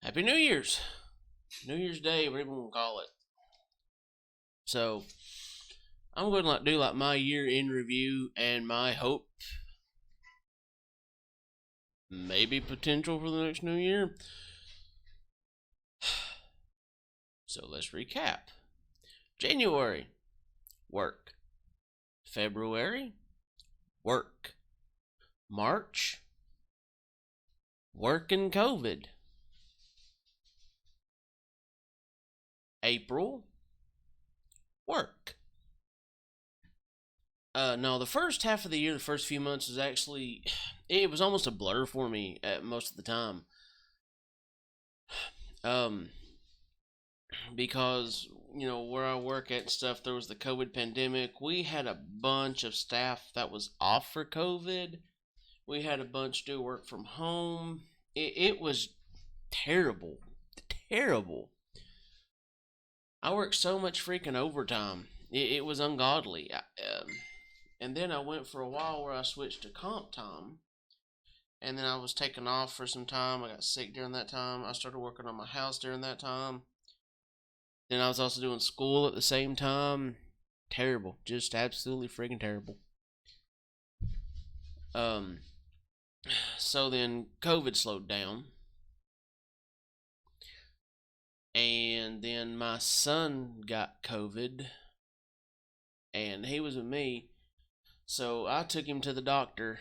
Happy New Year's. New Year's Day, whatever you want to call it. So, I'm going to do like my year in review and my hope, maybe potential for the next new year. So, let's recap. January, work. February, work. March, work and COVID. April, work. No, the first half of the year, the first few months was actually, it was almost a blur for me at most of the time. Um, because, where I work at and stuff, there was the COVID pandemic. We had a bunch of staff that was off for COVID. We had a bunch do work from home. It was terrible. Terrible. I worked so much freaking overtime. It was ungodly. And then I went for a while where I switched to comp time. And then I was taken off for some time. I got sick during that time. I started working on my house during that time. Then I was also doing school at the same time. Terrible. Just absolutely freaking terrible. So then COVID slowed down. And then my son got COVID. And he was with me. So I took him to the doctor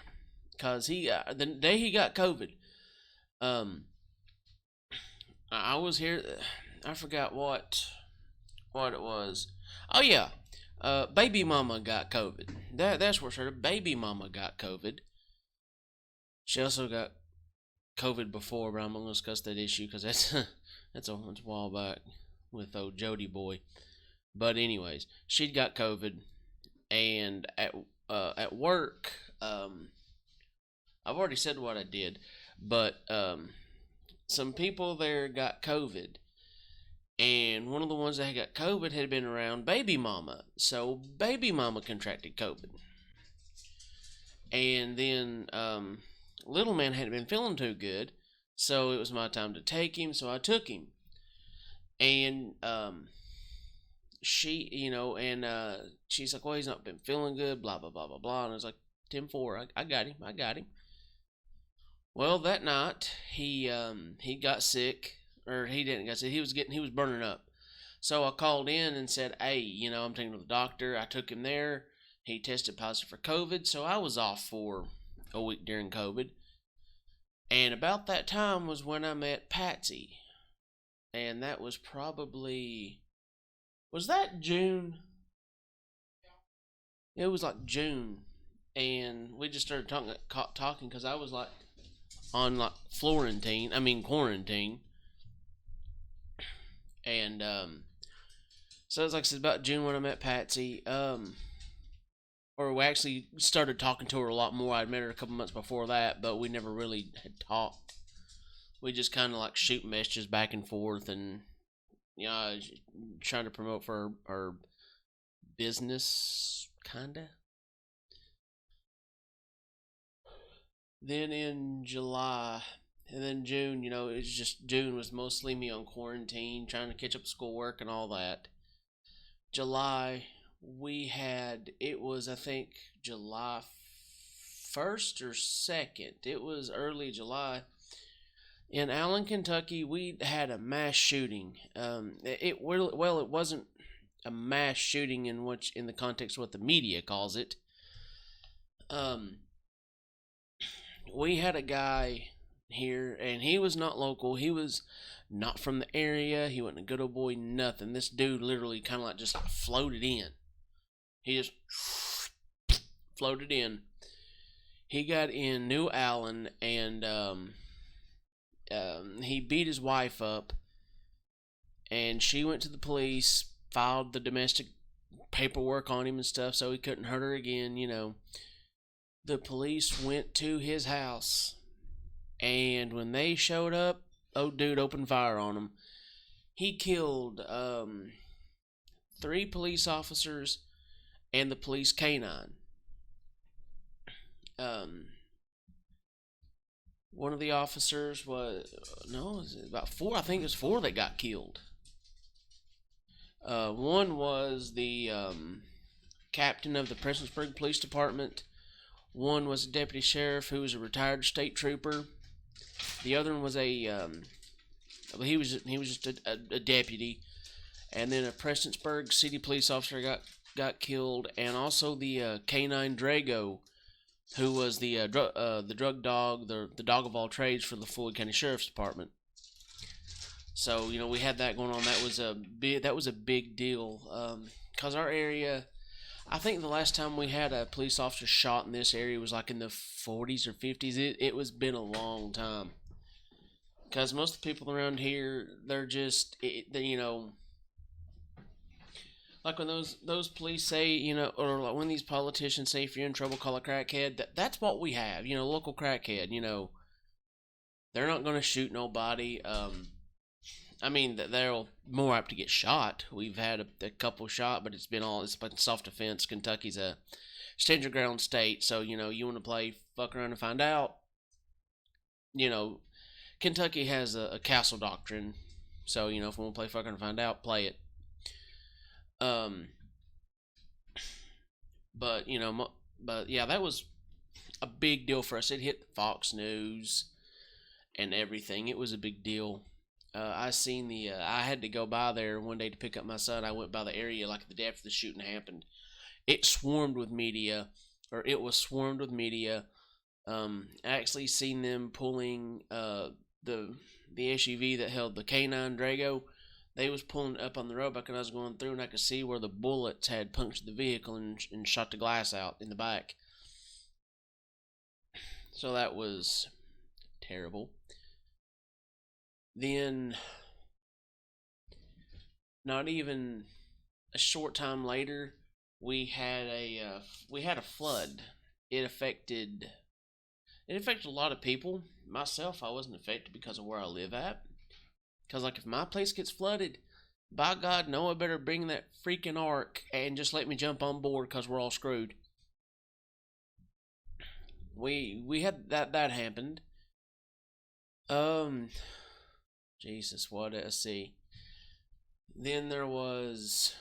because the day he got COVID, I was here. I forgot what it was. Oh yeah, baby mama got COVID. That's where her baby mama got COVID. She also got COVID before, but I'm not gonna discuss that issue because that's a while back with old Jody boy. But anyways, she'd got COVID, and at work, I've already said what I did, but some people there got COVID, and one of the ones that got COVID had been around baby mama, so baby mama contracted COVID, and then little man hadn't been feeling too good, so it was my time to take him, so I took him, and she, and she's like, well, he's not been feeling good, blah blah blah blah blah, and I was like, 10-4, I got him, I got him. Well, that night he got sick, or he didn't get sick. He was burning up. So I called in and said, "Hey, I'm taking him to the doctor." I took him there. He tested positive for COVID, so I was off for a week during COVID. And about that time was when I met Patsy, and that was probably, was that June? It was like June, and we just started talking because I was like on like quarantine, and so it's like it's about June when I met Patsy, or we actually started talking to her a lot more. I'd met her a couple months before that, but we never really had talked. We just kind of like shoot messages back and forth, and trying to promote for her business, kinda. Then in July, and then June, it's just June was mostly me on quarantine, trying to catch up schoolwork and all that. July, it was, I think, July 1st or 2nd. It was early July. In Allen, Kentucky, we had a mass shooting. It wasn't a mass shooting in the context of what the media calls it. We had a guy here, and he was not local. He was not from the area. He wasn't a good old boy, nothing. This dude literally kind of like just floated in. He just floated in. He got in New Allen, and he beat his wife up, and she went to the police, filed the domestic paperwork on him and stuff, so he couldn't hurt her again. The police went to his house, and when they showed up, old dude opened fire on him. He killed 3 police officers and the police canine. One of the officers was no, it was about four. I think it was four that got killed. One was the captain of the Prestonsburg Police Department. One was a deputy sheriff who was a retired state trooper. The other one was he was just a deputy, and then a Prestonsburg city police officer got killed, and also the canine Drago, who was the drug dog, the dog of all trades for the Floyd County Sheriff's Department. So we had that going on. That was a big deal, because our area. I think the last time we had a police officer shot in this area was like in the 40s or 50s. It was been a long time. Because most of the people around here, they're just, like when those police say, or like when these politicians say if you're in trouble, call a crackhead. That's what we have, local crackhead. They're not going to shoot nobody. I mean, they're more apt to get shot. We've had a couple shot, but it's been self defense. Kentucky's a stand your ground state, so you want to play fuck around and find out. You know, Kentucky has a castle doctrine, so if we want to play fuck around and find out, play it. Um, but yeah, that was a big deal for us. It hit Fox News and everything. It was a big deal. I had to go by there one day to pick up my son. I went by the area like the day after the shooting happened. It swarmed with media, or it was swarmed with media. I actually seen them pulling the SUV that held the canine Drago. They was pulling up on the road back when I was going through, and I could see where the bullets had punctured the vehicle and shot the glass out in the back. So that was terrible. Then, not even a short time later, we had a flood. It affected a lot of people. Myself, I wasn't affected because of where I live at. Because like if my place gets flooded, by God, Noah better bring that freaking ark and just let me jump on board because we're all screwed. We had that happened. Um, Jesus, what did I see? Then there was,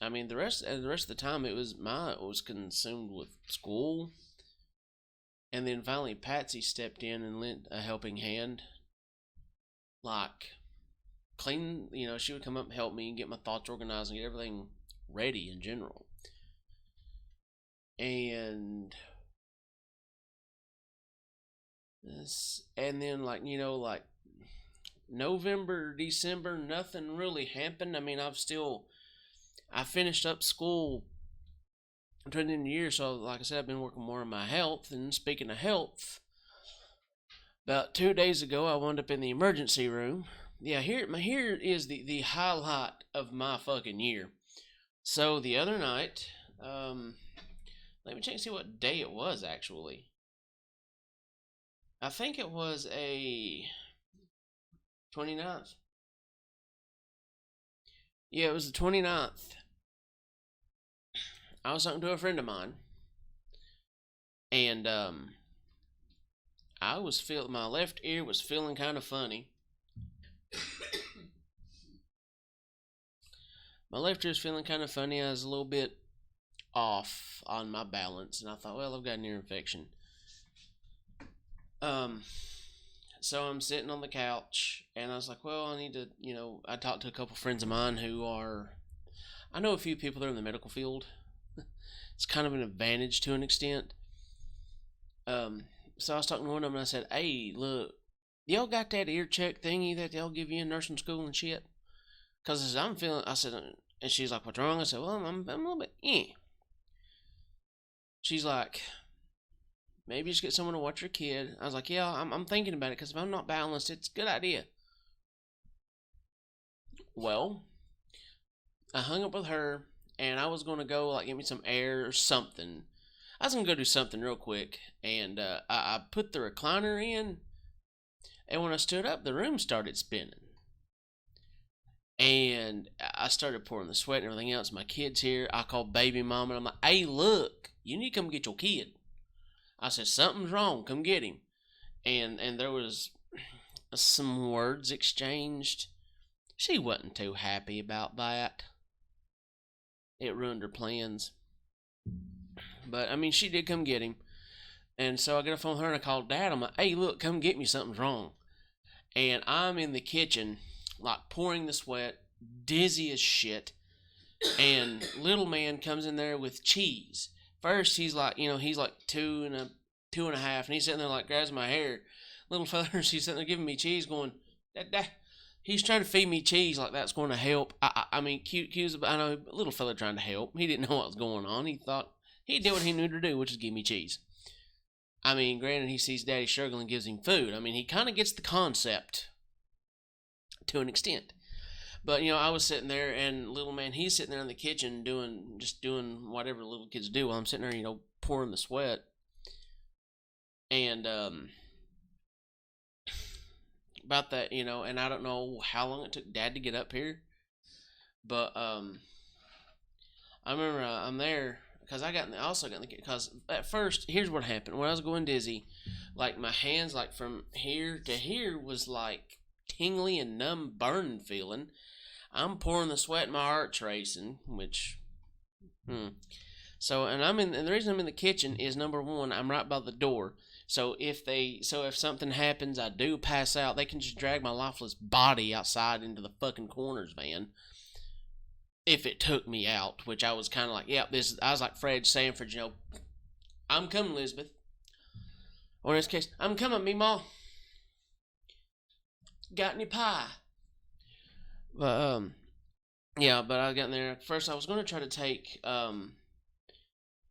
I mean, the rest of the time it was consumed with school, and then finally Patsy stepped in and lent a helping hand, like clean. She would come up and help me and get my thoughts organized and get everything ready in general. And then like November, December, nothing really happened. I mean, I finished up school toward the end of the year, so like I said, I've been working more on my health. And speaking of health, about 2 days ago, I wound up in the emergency room. Yeah, here is the highlight of my fucking year. So the other night, let me check and see what day it was actually. I think it was a 29th. Yeah, it was the 29th. I was talking to a friend of mine, and I was feeling, my left ear was feeling kind of funny. My left ear was feeling kind of funny. I was a little bit off on my balance, and I thought, well, I've got an ear infection. So I'm sitting on the couch, and I was like, well, I need to, I talked to a couple friends of mine I know a few people that are in the medical field. It's kind of an advantage to an extent. So I was talking to one of them, and I said, hey, look, y'all got that ear check thingy that they'll give you in nursing school and shit? Because I said, and she's like, what's wrong? I said, well, I'm a little bit, She's like, maybe just get someone to watch your kid. I was like, yeah, I'm thinking about it, because if I'm not balanced, it's a good idea. Well, I hung up with her, and I was going to go, like, get me some air or something. I was going to go do something real quick, and I put the recliner in, and when I stood up, the room started spinning. And I started pouring the sweat and everything else. My kid's here. I called baby mama, and I'm like, hey, look, you need to come get your kid. I said, something's wrong. Come get him. and there was some words exchanged. She wasn't too happy about that. It ruined her plans. But I mean, she did come get him, and so I get a phone with her and I called Dad. I'm like, "Hey, look, come get me. Something's wrong." And I'm in the kitchen, like pouring the sweat, dizzy as shit. And little man comes in there with cheese. First, he's like, he's like two and a half, and he's sitting there like grabs my hair. Little fella's he's sitting there giving me cheese, going, Dad. He's trying to feed me cheese like that's going to help. I mean, Q's. I know, little fella trying to help. He didn't know what was going on. He thought he did what he knew to do, which is give me cheese. I mean, granted, he sees Daddy struggling and gives him food. I mean, he kind of gets the concept to an extent. But I was sitting there, and little man, he's sitting there in the kitchen doing whatever little kids do while I'm sitting there, pouring the sweat. And about that, and I don't know how long it took Dad to get up here, but I remember I'm there because I also got in the because at first here's what happened when I was going dizzy, like my hands like from here to here was like tingly and numb, burning feeling. I'm pouring the sweat, my heart's racing, which, So, and the reason I'm in the kitchen is number one, I'm right by the door. So if something happens, I do pass out, they can just drag my lifeless body outside into the fucking coroner's van. If it took me out, which I was kind of like, yeah, I was like Fred Sanford, I'm coming, Elizabeth. Or in this case, I'm coming, me ma. Got any pie? But yeah, but I got in there. First, I was going to try to take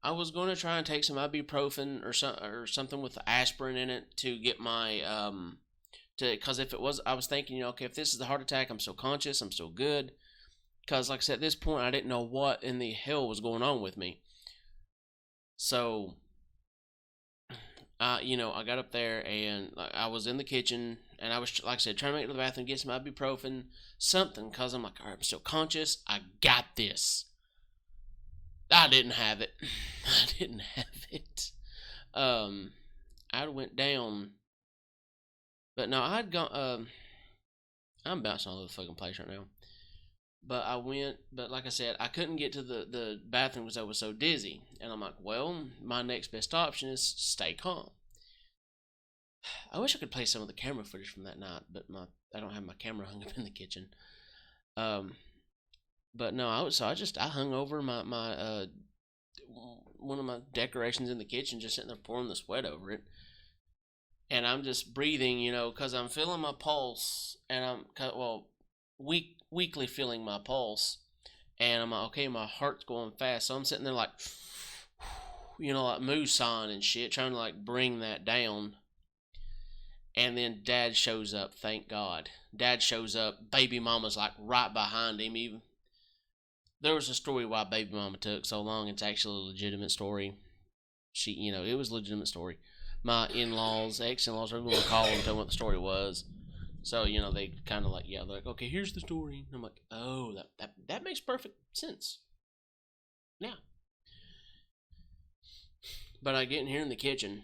I was going to try and take some ibuprofen or something with aspirin in it to get my because if it was, I was thinking, okay, if this is a heart attack, I'm still conscious, I'm still good. Because like I said, at this point, I didn't know what in the hell was going on with me. So, I got up there and I was in the kitchen and I was, like I said, trying to make it to the bathroom, get some ibuprofen, something, because I'm like, all right, I'm still conscious. I got this. I didn't have it. I didn't have it. I went down, but no, I'd gone. I'm bouncing all over the fucking place right now. But I went, but like I said, I couldn't get to the bathroom because I was so dizzy. And I'm like, well, my next best option is stay calm. I wish I could play some of the camera footage from that night, but I don't have my camera hung up in the kitchen. But no, I hung over my one of my decorations in the kitchen, just sitting there pouring the sweat over it, and I'm just breathing, because I'm feeling my pulse, and weakly feeling my pulse, and I'm like, okay, my heart's going fast, so I'm sitting there like, like Musan and shit, trying to like bring that down. And then Dad shows up, thank God. Dad shows up, baby mama's like right behind him. Even there was a story why baby mama took so long. It's actually a legitimate story. It was a legitimate story. My in-laws, ex-in-laws, whatever you want to call them, tell what the story was. So, they kind of like, yeah, they're like, okay, here's the story. And I'm like, oh, that makes perfect sense. Yeah. But I get in here in the kitchen,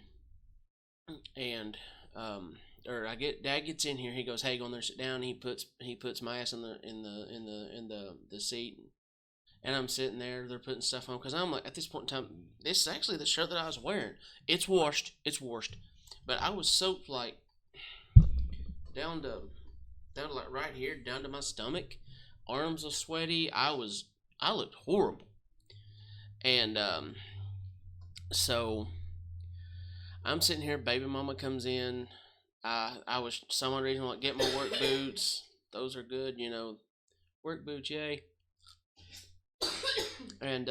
and Dad gets in here. He goes, "Hey, go in there, sit down." He puts my ass in the seat, and I'm sitting there. They're putting stuff on because I'm like, at this point in time, this is actually the shirt that I was wearing. It's washed, but I was soaked like down to like right here, down to my stomach. Arms are sweaty. I looked horrible, and so I'm sitting here. Baby mama comes in. I was some reason like get my work boots. Those are good, work boots, yay. And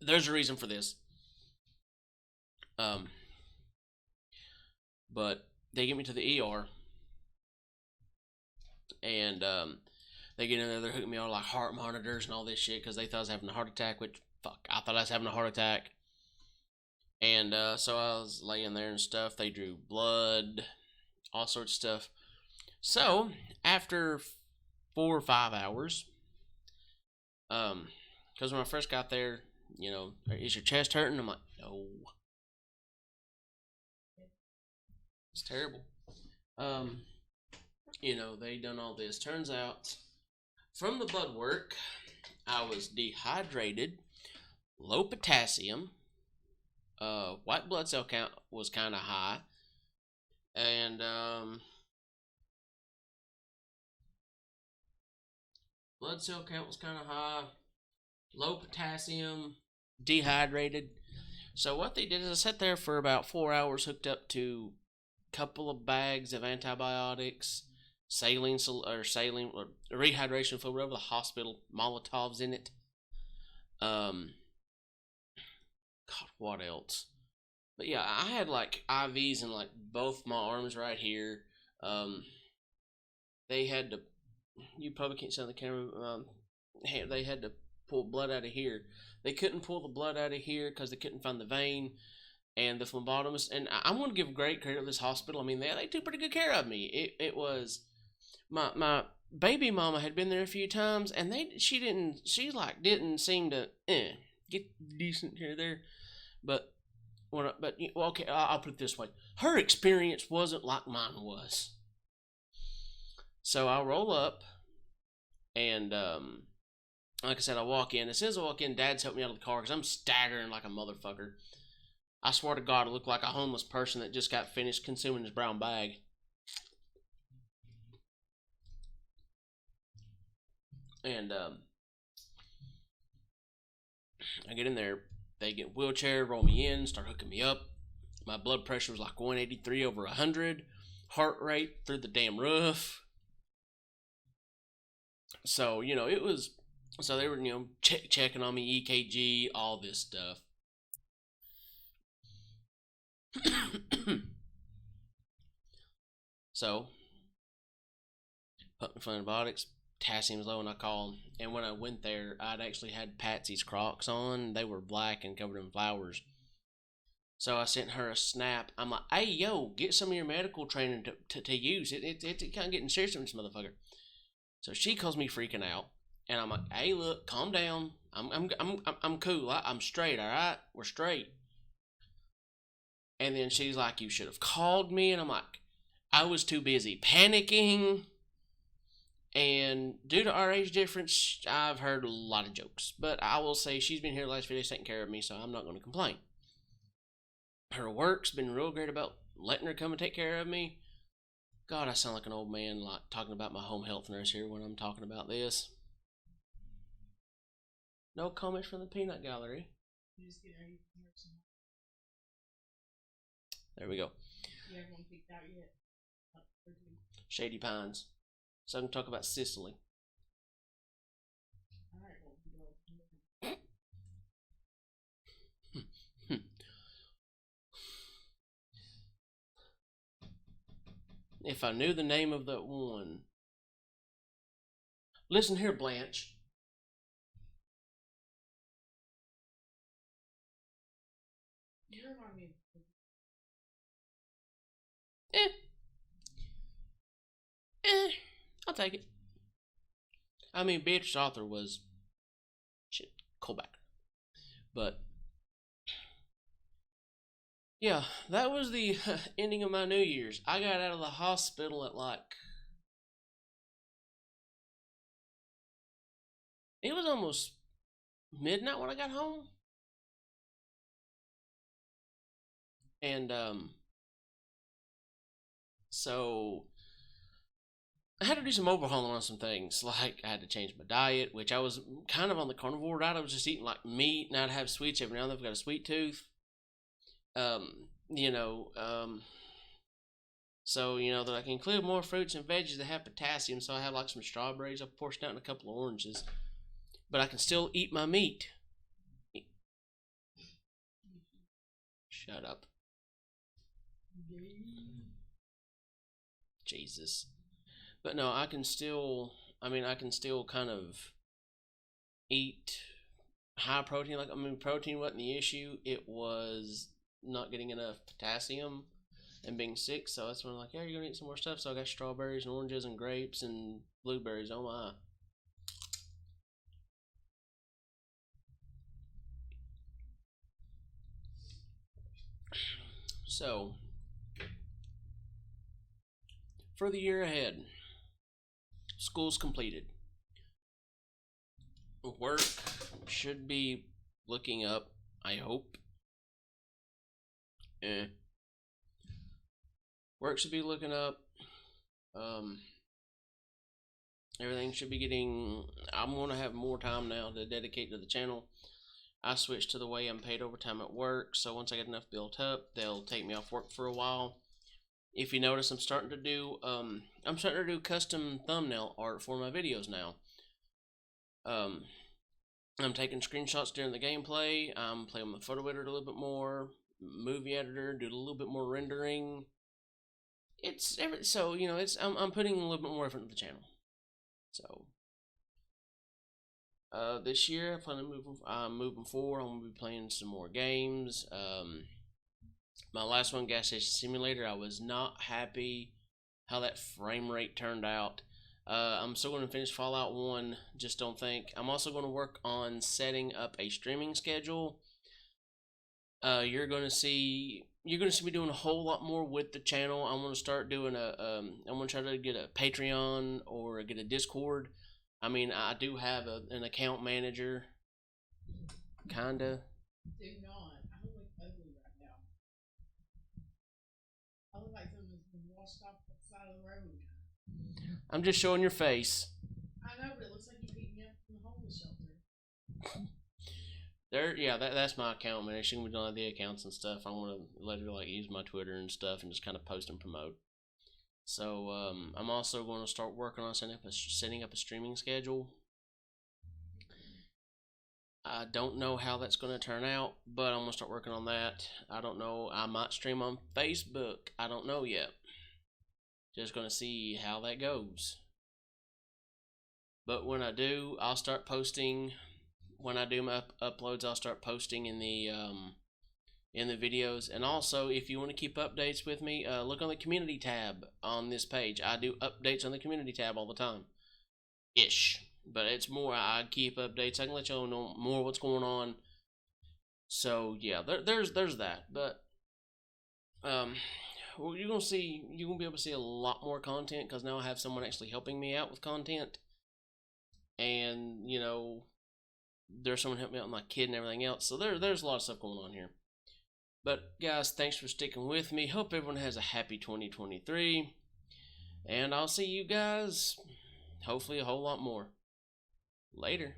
there's a reason for this. But they get me to the ER, and they get in there. They're hooking me on like heart monitors and all this shit because they thought I was having a heart attack. Which fuck, I thought I was having a heart attack. And so I was laying there and stuff. They drew blood, all sorts of stuff. So after 4 or 5 hours, because when I first got there, is your chest hurting? I'm like, no. It's terrible. Um, they done all this. Turns out, from the blood work, I was dehydrated, low potassium, white blood cell count was kind of high, and blood cell count was kind of high, low potassium, dehydrated. So what they did is I sat there for about 4 hours, hooked up to a couple of bags of antibiotics, saline or rehydration fluid, whatever the hospital, Molotovs in it. God, what else? But yeah, I had like IVs in like both my arms right here. Um, they had to. You probably can't see on the camera. They had to pull blood out of here. They couldn't pull the blood out of here because they couldn't find the vein and the phlebotomist. And I'm going to give great credit to this hospital. I mean, they took pretty good care of me. It was my baby mama had been there a few times, and didn't seem to get decent care there. But okay, I'll put it this way: her experience wasn't like mine was. So I roll up, and like I said, I walk in. As soon as I walk in, Dad's helped me out of the car because I'm staggering like a motherfucker. I swear to God, I look like a homeless person that just got finished consuming his brown bag. And I get in there. They get a wheelchair, roll me in, start hooking me up. My blood pressure was like 183 over 100. Heart rate through the damn roof. So, it was. So they were, checking on me, EKG, all this stuff. So, put me for antibiotics. Potassium's low, and I called. And when I went there, I'd actually had Patsy's Crocs on. They were black and covered in flowers. So I sent her a snap. I'm like, "Hey, yo, get some of your medical training to use. It's kind of getting serious with this motherfucker." So she calls me freaking out, and I'm like, "Hey, look, calm down. I'm cool. I'm straight. All right, we're straight." And then she's like, "You should have called me," and I'm like, "I was too busy panicking." And due to our age difference, I've heard a lot of jokes. But I will say she's been here the last few days taking care of me, so I'm not going to complain. Her work's been real great about letting her come and take care of me. God, I sound like an old man like talking about my home health nurse here when I'm talking about this. No comments from the peanut gallery. There we go. You have one picked out yet? Shady Pines. So I can talk about Sicily. If I knew the name of that one. Listen here, Blanche. Eh. I'll take it. I mean, Beatrice Arthur was shit, Colback. But yeah, that was the ending of my New Year's. I got out of the hospital at it was almost midnight when I got home. And so I had to do some overhauling on some things. Like I had to change my diet, which I was kind of on the carnivore diet. I was just eating like meat, and I'd have sweets every now and then. I've got a sweet tooth. You know, so that I can include more fruits and veggies that have potassium. So I have like some strawberries. I've portioned out in a couple of oranges, but I can still eat my meat. Shut up. Jesus. But no, I can still. I can still kind of eat high protein. Protein wasn't the issue. It was not getting enough potassium and being sick. So that's when I'm like, yeah, you're gonna eat some more stuff. So I got strawberries and oranges and grapes and blueberries. Oh my. So for the year ahead. School's completed. Work should be looking up, I hope. Work should be looking up. Everything should be getting. I'm going to have more time now to dedicate to the channel. I switched to the way I'm paid overtime at work, so once I get enough built up, they'll take me off work for a while. If you notice, I'm starting to do custom thumbnail art for my videos now. I'm taking screenshots during the gameplay. I'm playing with the photo editor a little bit more, movie editor, do a little bit more rendering. I'm putting a little bit more effort into the channel. So this year I plan on moving forward. I'm gonna be playing some more games. My last one, Gas Station Simulator, I was not happy how that frame rate turned out. I'm still going to finish Fallout 1, just don't think. I'm also going to work on setting up a streaming schedule. You're going to see me doing a whole lot more with the channel. I'm going to start doing I'm going to try to get a Patreon or get a Discord. I mean, I do have an account manager, kinda. Do not. I look ugly right now. I look like someone has been washed off the side of the road. I'm just showing your face. I know, but it looks like you picked me up from the homeless shelter. That's my account manager. She can be doing the accounts and stuff. I want to let her use my Twitter and stuff and just kind of post and promote. So I'm also going to start working on setting up a streaming schedule. I don't know how that's going to turn out, but I'm going to start working on that. I don't know. I might stream on Facebook. I don't know yet. Just going to see how that goes. But when I do, I'll start posting. When I do my uploads, I'll start posting in the videos. And also, if you want to keep updates with me, look on the community tab on this page. I do updates on the community tab all the time. But it's more, I keep updates. I can let y'all know more what's going on. So yeah, there's that. But well, you're gonna be able to see a lot more content because now I have someone actually helping me out with content, and there's someone helping me out with my kid and everything else. So there's a lot of stuff going on here. But guys, thanks for sticking with me. Hope everyone has a happy 2023, and I'll see you guys hopefully a whole lot more later.